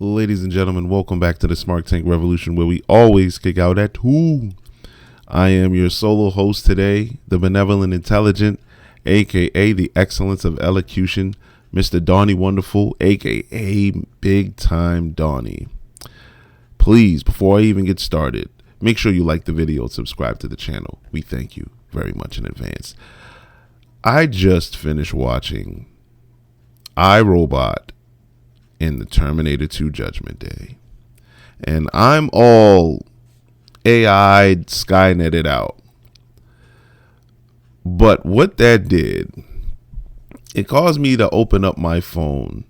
Ladies and gentlemen, welcome back to the Smart Tank Revolution, where we always kick out at 2. I am your solo host today, the benevolent intelligent, aka the excellence of elocution, Mr. Donnie Wonderful, aka Big Time Donnie. Please, before I even get started, make sure you like the video and subscribe to the channel. We thank you very much in advance. I just finished watching iRobot in the Terminator 2 Judgment Day, and I'm all AI Skynetted out. But what that did, it caused me to open up my phone,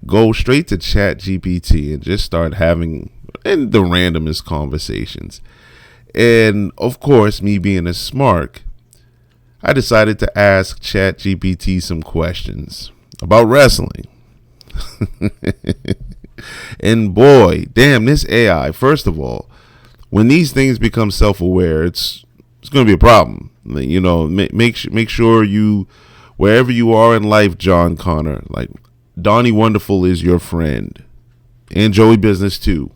go straight to Chatgpt, and just start having the randomest conversations. And of course, me being a smart, I decided to ask Chatgpt some questions about wrestling. And boy, damn, this AI, first of all, when these things become self-aware, it's going to be a problem. You know, make sure you, wherever you are in life, John Connor, like Donnie Wonderful is your friend, and Joey Business too,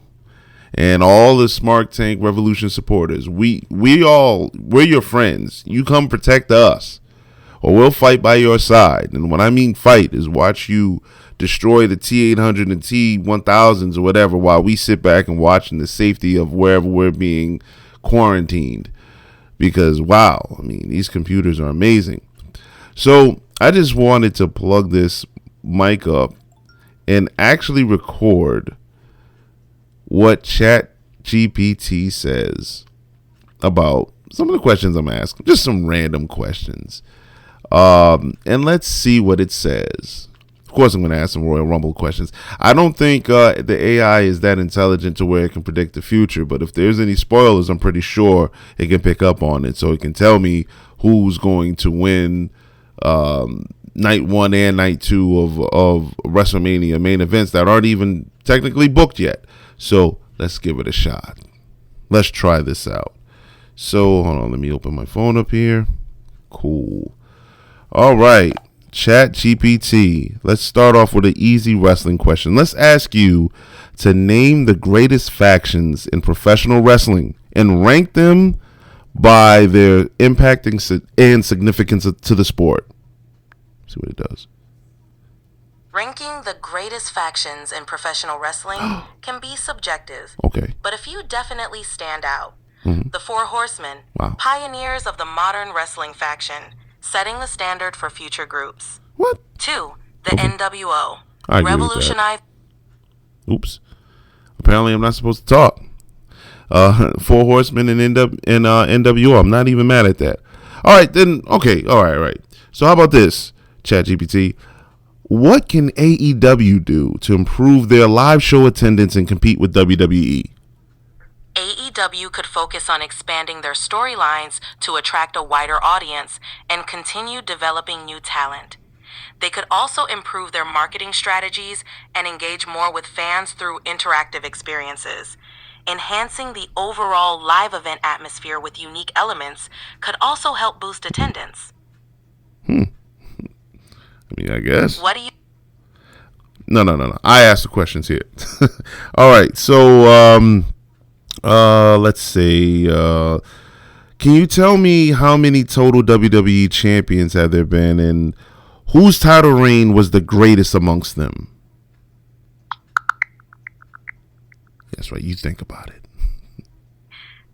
and all the Smart Tank Revolution supporters. We're your friends. You come protect us, or we'll fight by your side. And when I mean fight, is watch you destroy the T-800 and T-1000s or whatever, while we sit back and watch in the safety of wherever we're being quarantined. Because, wow, I mean, these computers are amazing. So I just wanted to plug this mic up and actually record what ChatGPT says about some of the questions I'm asking. Just some random questions. And let's see what it says. Of course, I'm going to ask some Royal Rumble questions. I don't think the AI is that intelligent to where it can predict the future, but if there's any spoilers, I'm pretty sure it can pick up on it, so it can tell me who's going to win night 1 and night 2 of WrestleMania main events that aren't even technically booked yet. So let's give it a shot. Let's try this out. So hold on, let me open my phone up here. Cool. All right. ChatGPT. Let's start off with an easy wrestling question. Let's ask you to name the greatest factions in professional wrestling and rank them by their impact and significance to the sport. See what it does. Ranking the greatest factions in professional wrestling can be subjective. Okay. But a few definitely stand out. Mm-hmm. The Four Horsemen, wow, pioneers of the modern wrestling faction, setting the standard for future groups. What? 2, the NWO, I agree revolutionized. With that. Oops. Apparently, I'm not supposed to talk. Four Horsemen and NWO. I'm not even mad at that. All right, then. Okay. All right. So how about this, ChatGPT? What can AEW do to improve their live show attendance and compete with WWE? AEW could focus on expanding their storylines to attract a wider audience and continue developing new talent. They could also improve their marketing strategies and engage more with fans through interactive experiences. Enhancing the overall live event atmosphere with unique elements could also help boost attendance. I mean, I guess. What do you... No. I asked the questions here. All right, so let's see. Can you tell me how many total WWE champions have there been, and whose title reign was the greatest amongst them? That's right. You think about it.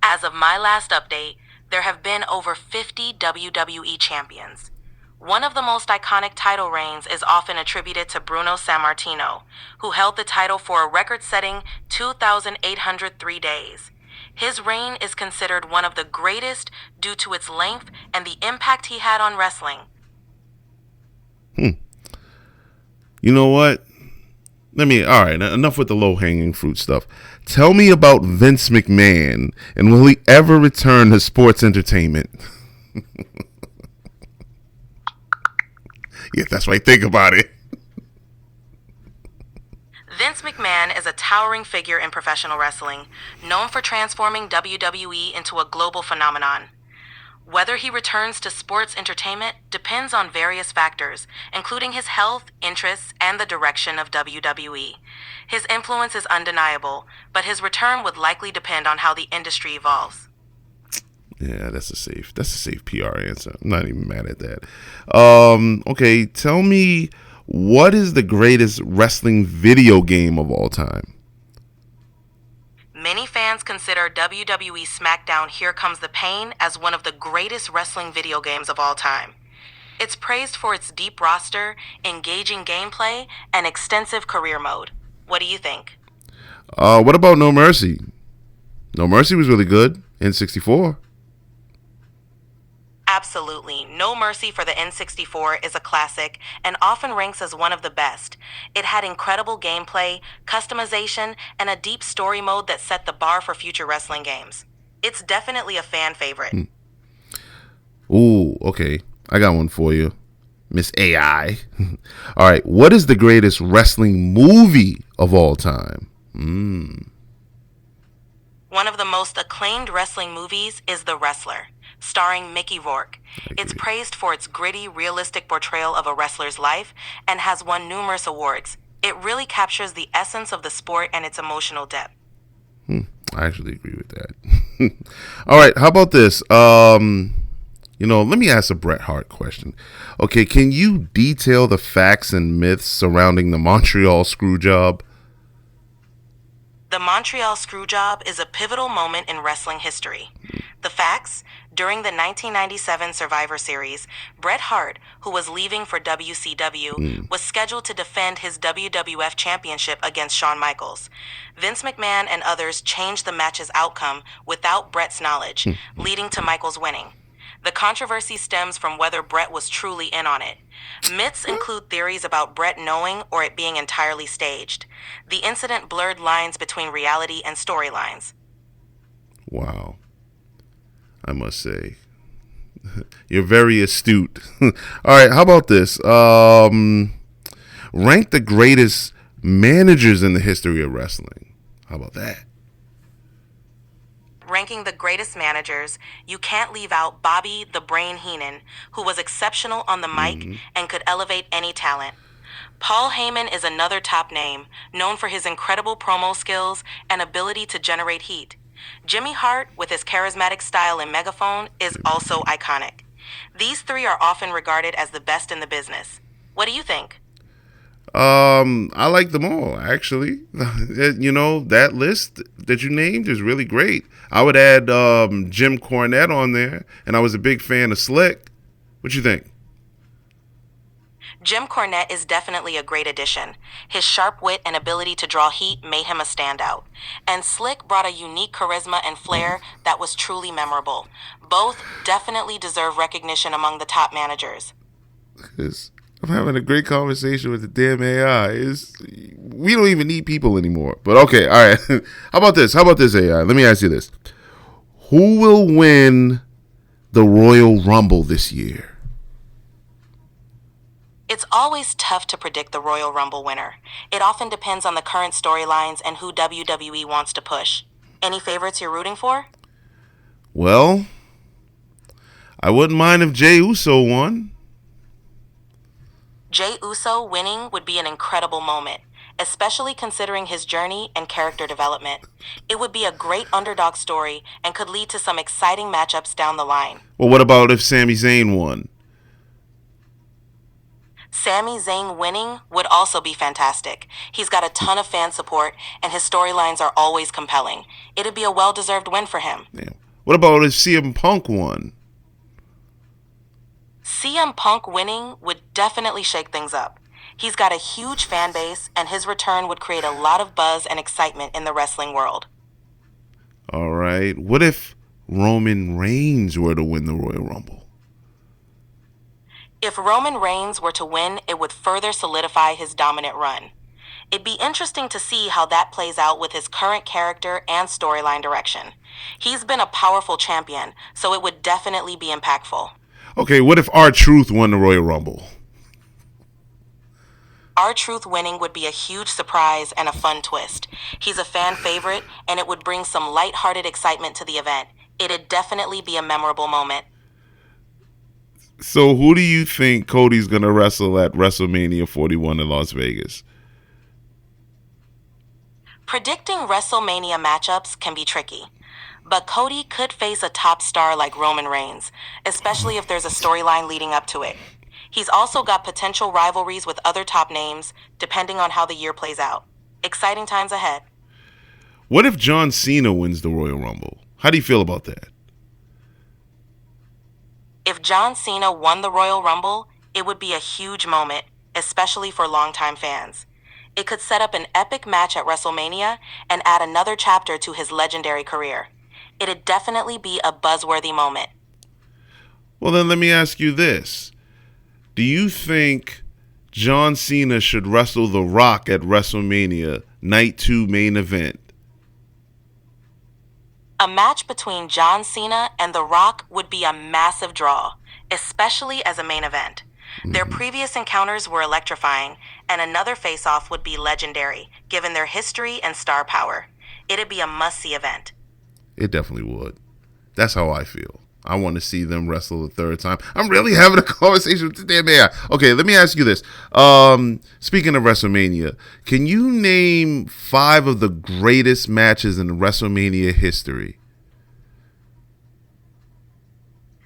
As of my last update, there have been over 50 WWE champions. One of the most iconic title reigns is often attributed to Bruno Sammartino, who held the title for a record-setting 2,803 days. His reign is considered one of the greatest due to its length and the impact he had on wrestling. You know what? All right, enough with the low-hanging fruit stuff. Tell me about Vince McMahon, and will he ever return to sports entertainment? Yeah, that's right. Think about it. Vince McMahon is a towering figure in professional wrestling, known for transforming WWE into a global phenomenon. Whether he returns to sports entertainment depends on various factors, including his health, interests, and the direction of WWE. His influence is undeniable, but his return would likely depend on how the industry evolves. Yeah, that's a safe PR answer. I'm not even mad at that. Okay, tell me, what is the greatest wrestling video game of all time? Many fans consider WWE SmackDown Here Comes the Pain as one of the greatest wrestling video games of all time. It's praised for its deep roster, engaging gameplay, and extensive career mode. What do you think? What about No Mercy? No Mercy was really good in 64. Absolutely. No Mercy for the N64 is a classic and often ranks as one of the best. It had incredible gameplay, customization, and a deep story mode that set the bar for future wrestling games. It's definitely a fan favorite. Ooh, okay. I got one for you, Miss AI. All right, what is the greatest wrestling movie of all time? One of the most acclaimed wrestling movies is The Wrestler, starring Mickey Rourke. It's praised for its gritty, realistic portrayal of a wrestler's life and has won numerous awards. It really captures the essence of the sport and its emotional depth. I actually agree with that. All right, how about this? Let me ask a Bret Hart question. Okay, can you detail the facts and myths surrounding the Montreal Screwjob? The Montreal Screwjob is a pivotal moment in wrestling history. The facts: during the 1997 Survivor Series, Bret Hart, who was leaving for WCW, was scheduled to defend his WWF Championship against Shawn Michaels. Vince McMahon and others changed the match's outcome without Bret's knowledge, leading to Michaels winning. The controversy stems from whether Bret was truly in on it. Myths include theories about Bret knowing or it being entirely staged. The incident blurred lines between reality and storylines. Wow. I must say, you're very astute. All right, how about this? Rank the greatest managers in the history of wrestling. How about that? Ranking the greatest managers, you can't leave out Bobby the Brain Heenan, who was exceptional on the mic and could elevate any talent. Paul Heyman is another top name, known for his incredible promo skills and ability to generate heat. Jimmy Hart, with his charismatic style and megaphone, is also iconic. These three are often regarded as the best in the business. What do you think? I like them all, actually. That list that you named is really great. I would add Jim Cornette on there, and I was a big fan of Slick. What you think? Jim Cornette is definitely a great addition. His sharp wit and ability to draw heat made him a standout. And Slick brought a unique charisma and flair that was truly memorable. Both definitely deserve recognition among the top managers. I'm having a great conversation with the damn AI. We don't even need people anymore. But okay, all right. How about this? AI? Let me ask you this. Who will win the Royal Rumble this year? It's always tough to predict the Royal Rumble winner. It often depends on the current storylines and who WWE wants to push. Any favorites you're rooting for? Well, I wouldn't mind if Jey Uso won. Jey Uso winning would be an incredible moment, especially considering his journey and character development. It would be a great underdog story and could lead to some exciting matchups down the line. Well, what about if Sami Zayn won? Sami Zayn winning would also be fantastic. He's got a ton of fan support, and his storylines are always compelling. It'd be a well-deserved win for him. Yeah. What about if CM Punk won? CM Punk winning would definitely shake things up. He's got a huge fan base, and his return would create a lot of buzz and excitement in the wrestling world. All right. What if Roman Reigns were to win the Royal Rumble? If Roman Reigns were to win, it would further solidify his dominant run. It'd be interesting to see how that plays out with his current character and storyline direction. He's been a powerful champion, so it would definitely be impactful. Okay, what if R-Truth won the Royal Rumble? R-Truth winning would be a huge surprise and a fun twist. He's a fan favorite, and it would bring some lighthearted excitement to the event. It'd definitely be a memorable moment. So who do you think Cody's going to wrestle at WrestleMania 41 in Las Vegas? Predicting WrestleMania matchups can be tricky, but Cody could face a top star like Roman Reigns, especially if there's a storyline leading up to it. He's also got potential rivalries with other top names, depending on how the year plays out. Exciting times ahead. What if John Cena wins the Royal Rumble? How do you feel about that? If John Cena won the Royal Rumble, it would be a huge moment, especially for longtime fans. It could set up an epic match at WrestleMania and add another chapter to his legendary career. It'd definitely be a buzzworthy moment. Well, then let me ask you this. Do you think John Cena should wrestle The Rock at WrestleMania Night 2 main event? A match between John Cena and The Rock would be a massive draw, especially as a main event. Their previous encounters were electrifying, and another face-off would be legendary, given their history and star power. It'd be a must-see event. It definitely would. That's how I feel. I want to see them wrestle a third time. I'm really having a conversation with the damn AI. Okay, let me ask you this. Speaking of WrestleMania, can you name 5 of the greatest matches in WrestleMania history?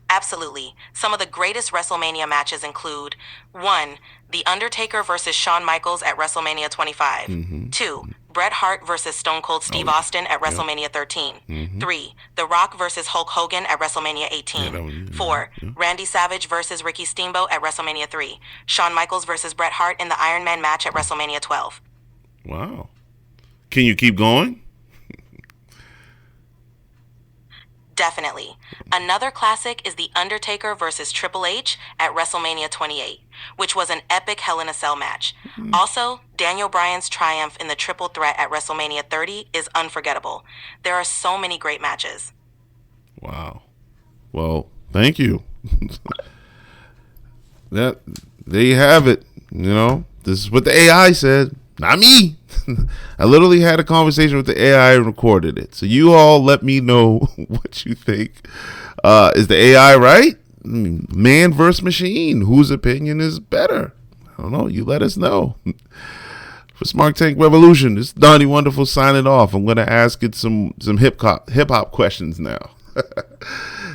Absolutely. Some of the greatest WrestleMania matches include 1. The Undertaker versus Shawn Michaels at WrestleMania 25. 2. Bret Hart versus Stone Cold Steve Austin at WrestleMania 13. 3. The Rock versus Hulk Hogan at WrestleMania 18. 4. Randy Savage versus Ricky Steamboat at WrestleMania 3. Shawn Michaels versus Bret Hart in the Iron Man match at WrestleMania 12. Wow. Can you keep going? Definitely. Another classic is The Undertaker versus Triple H at WrestleMania 28, which was an epic Hell in a Cell match. Also, Daniel Bryan's triumph in the Triple Threat at WrestleMania 30 is unforgettable. There are so many great matches. Wow. Well, thank you. There you have it. You know, this is what the AI said, not me. I literally had a conversation with the AI and recorded it. So you all let me know what you think. Is the AI right? Man versus machine. Whose opinion is better? I don't know. You let us know. For Smart Tank Revolution, this is Donnie Wonderful signing off. I'm going to ask it some hip hop questions now.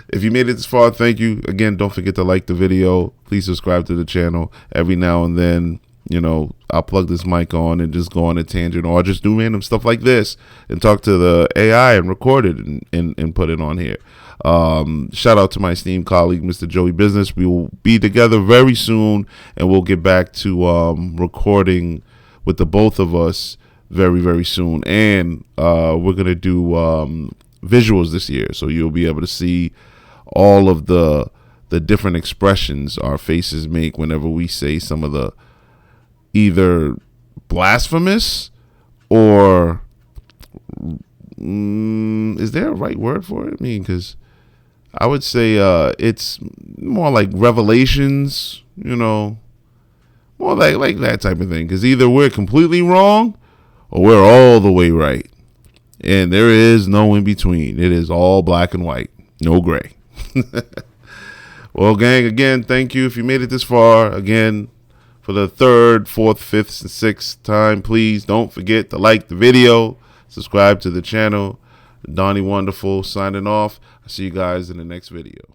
If you made it this far, thank you. Again, don't forget to like the video. Please subscribe to the channel. Every now and then, you know, I'll plug this mic on and just go on a tangent, or I'll just do random stuff like this and talk to the AI and record it and put it on here. Shout out to my esteemed colleague, Mr. Joey Business. We will be together very soon, and we'll get back to recording with the both of us very, very soon. And we're going to do visuals this year, so you'll be able to see all of the different expressions our faces make whenever we say some of the either blasphemous or is there a right word for it? I mean, because I would say it's more like revelations, you know, more like that type of thing. Because either we're completely wrong or we're all the way right. And there is no in between. It is all black and white, no gray. Well, gang, again, thank you. If you made it this far, again, for the 3rd, 4th, 5th, and 6th time, please don't forget to like the video, subscribe to the channel. Donnie Wonderful signing off. I'll see you guys in the next video.